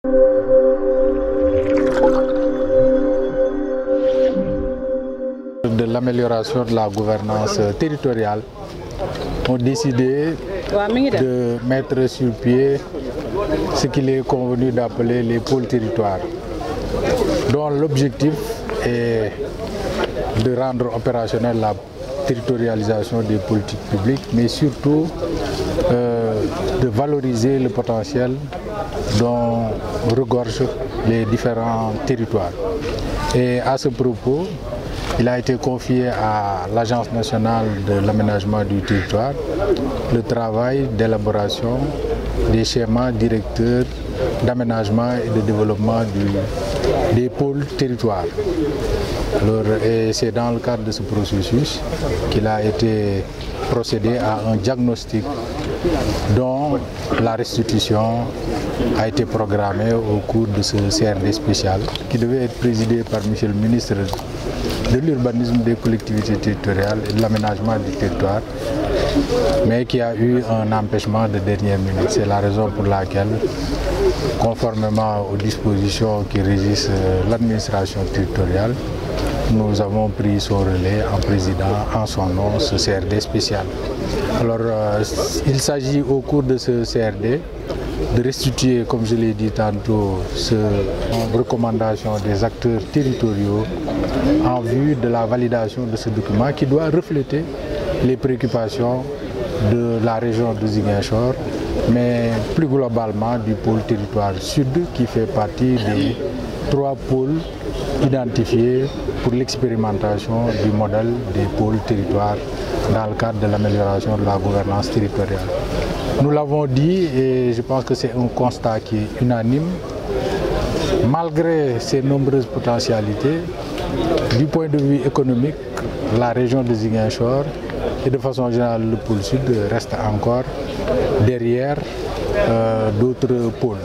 De l'amélioration de la gouvernance territoriale ont décidé de mettre sur pied ce qu'il est convenu d'appeler les pôles territoires, dont l'objectif est de rendre opérationnelle la territorialisation des politiques publiques, mais surtout de valoriser le potentiel dont regorgent les différents territoires. Et à ce propos, il a été confié à l'Agence nationale de l'aménagement du territoire le travail d'élaboration des schémas directeurs d'aménagement et de développement des pôles territoires. Et c'est dans le cadre de ce processus qu'il a été procédé à un diagnostic dont la restitution a été programmée au cours de ce CRD spécial qui devait être présidé par M. le ministre de l'urbanisme, des collectivités territoriales et de l'aménagement du territoire, mais qui a eu un empêchement de dernière minute. C'est la raison pour laquelle, conformément aux dispositions qui régissent l'administration territoriale, nous avons pris son relais en présidant en son nom ce CRD spécial. Alors, il s'agit au cours de ce CRD de restituer, comme je l'ai dit tantôt, ces recommandations des acteurs territoriaux en vue de la validation de ce document qui doit refléter les préoccupations de la région de Ziguinchor, mais plus globalement du pôle territoire sud qui fait partie des 3 pôles identifiés pour l'expérimentation du modèle des pôles territoires dans le cadre de l'amélioration de la gouvernance territoriale. Nous l'avons dit et je pense que c'est un constat qui est unanime. Malgré ces nombreuses potentialités, du point de vue économique, la région de Ziguinchor et de façon générale le pôle sud reste encore derrière d'autres pôles.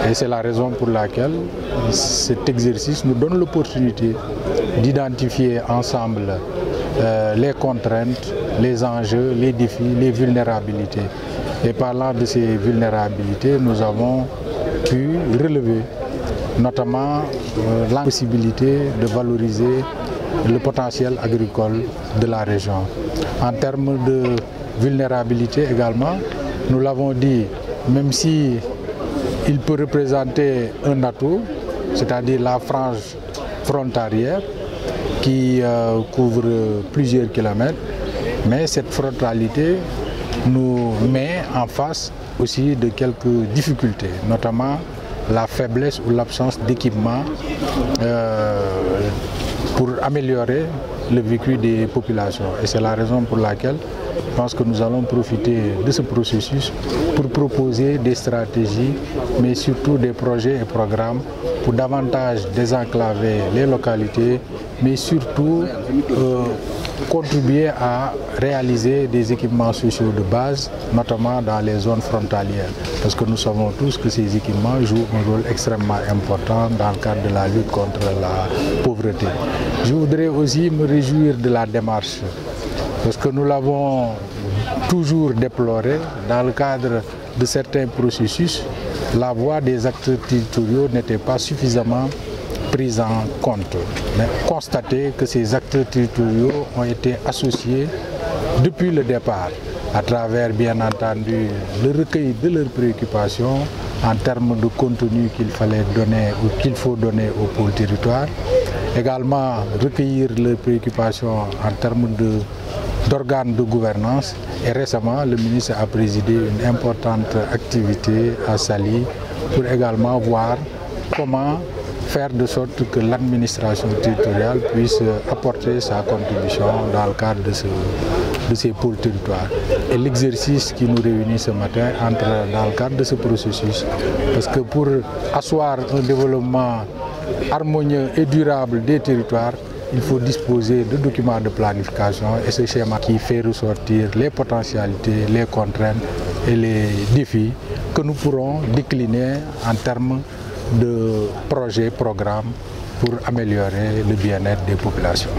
Et c'est la raison pour laquelle cet exercice nous donne l'opportunité d'identifier ensemble les contraintes, les enjeux, les défis, les vulnérabilités. Et parlant de ces vulnérabilités, nous avons pu relever notamment la possibilité de valoriser le potentiel agricole de la région. En termes de vulnérabilité également, nous l'avons dit, même si il peut représenter un atout, c'est-à-dire la frange frontalière qui couvre plusieurs kilomètres, mais cette frontalité nous met en face aussi de quelques difficultés, notamment la faiblesse ou l'absence d'équipement pour améliorer le vécu des populations. Et c'est la raison pour laquelle je pense que nous allons profiter de ce processus pour proposer des stratégies, mais surtout des projets et programmes pour davantage désenclaver les localités, mais surtout contribuer à réaliser des équipements sociaux de base, notamment dans les zones frontalières. Parce que nous savons tous que ces équipements jouent un rôle extrêmement important dans le cadre de la lutte contre la pauvreté. Je voudrais aussi me réjouir de la démarche, parce que nous l'avons toujours déploré dans le cadre de certains processus. La voix des acteurs territoriaux n'était pas suffisamment prise en compte. Mais constater que ces acteurs territoriaux ont été associés depuis le départ, à travers bien entendu le recueil de leurs préoccupations en termes de contenu qu'il fallait donner ou qu'il faut donner au pôle territoire. Également recueillir leurs préoccupations en termes d'organes de gouvernance. Et récemment, le ministre a présidé une importante activité à Saly pour également voir comment faire de sorte que l'administration territoriale puisse apporter sa contribution dans le cadre de ces pôles territoires. Et l'exercice qui nous réunit ce matin entre dans le cadre de ce processus, parce que pour asseoir un développement harmonieux et durable des territoires, il faut disposer de documents de planification et ce schéma qui fait ressortir les potentialités, les contraintes et les défis que nous pourrons décliner en termes de projets, programmes pour améliorer le bien-être des populations.